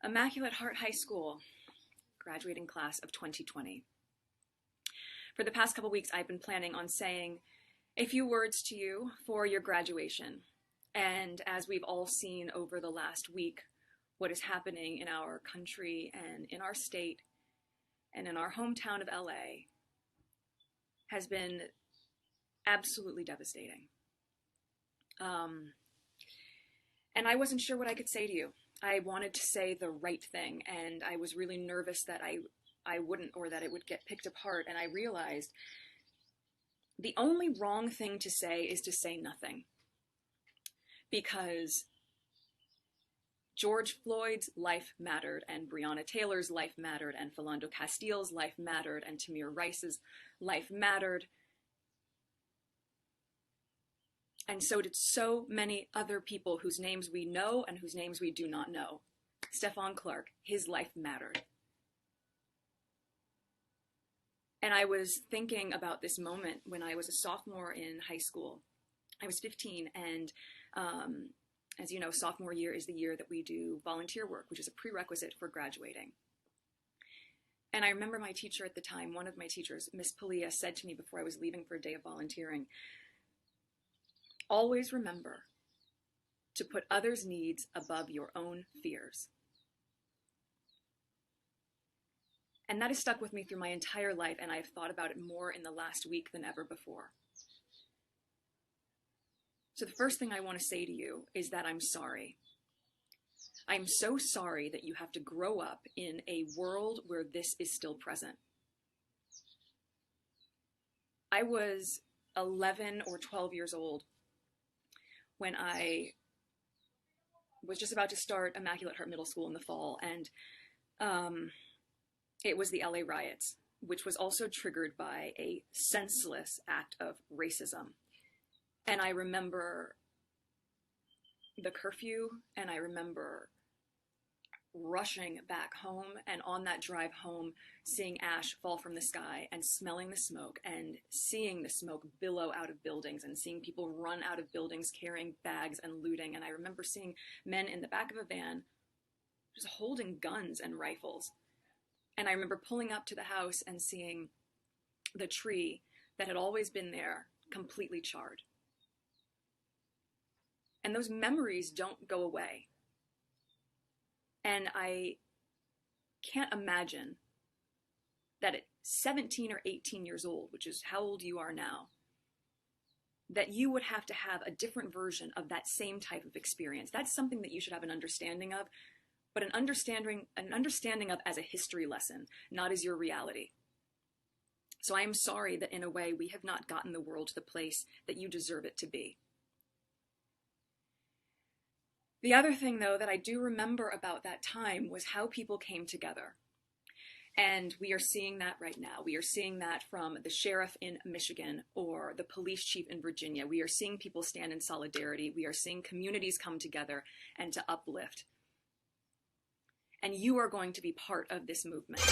Immaculate Heart High School, graduating class of 2020. For the past couple weeks, I've been planning on saying a few words to you for your graduation. And as we've all seen over the last week, what is happening in our country and in our state and in our hometown of LA has been absolutely devastating. And I wasn't sure what I could say to you. I wanted to say the right thing, and I was really nervous that I wouldn't, or that it would get picked apart. And I realized the only wrong thing to say is to say nothing. Because George Floyd's life mattered, and Breonna Taylor's life mattered, and Philando Castile's life mattered, and Tamir Rice's life mattered. And so did so many other people whose names we know and whose names we do not know. Stephon Clark, his life mattered. And I was thinking about this moment when I was a sophomore in high school. I was 15, and as you know, sophomore year is the year that we do volunteer work, which is a prerequisite for graduating. And I remember my teacher at the time, one of my teachers, Miss Palia, said to me before I was leaving for a day of volunteering, "Always remember to put others' needs above your own fears." And that has stuck with me through my entire life, and I've thought about it more in the last week than ever before. So the first thing I want to say to you is that I'm sorry. I'm so sorry that you have to grow up in a world where this is still present. I was 11 or 12 years old when I was just about to start Immaculate Heart Middle School in the fall, and it was the LA riots, which was also triggered by a senseless act of racism. And I remember the curfew, and I remember rushing back home, and on that drive home, seeing ash fall from the sky and smelling the smoke and seeing the smoke billow out of buildings and seeing people run out of buildings carrying bags and looting. And I remember seeing men in the back of a van just holding guns and rifles. And I remember pulling up to the house and seeing the tree that had always been there completely charred. And those memories don't go away. And I can't imagine that at 17 or 18 years old, which is how old you are now, that you would have to have a different version of that same type of experience. That's something that you should have an understanding of, but an understanding of as a history lesson, not as your reality. So I am sorry that in a way we have not gotten the world to the place that you deserve it to be. The other thing, though, that I do remember about that time was how people came together. And we are seeing that right now. We are seeing that from the sheriff in Michigan or the police chief in Virginia. We are seeing people stand in solidarity. We are seeing communities come together and to uplift. And you are going to be part of this movement.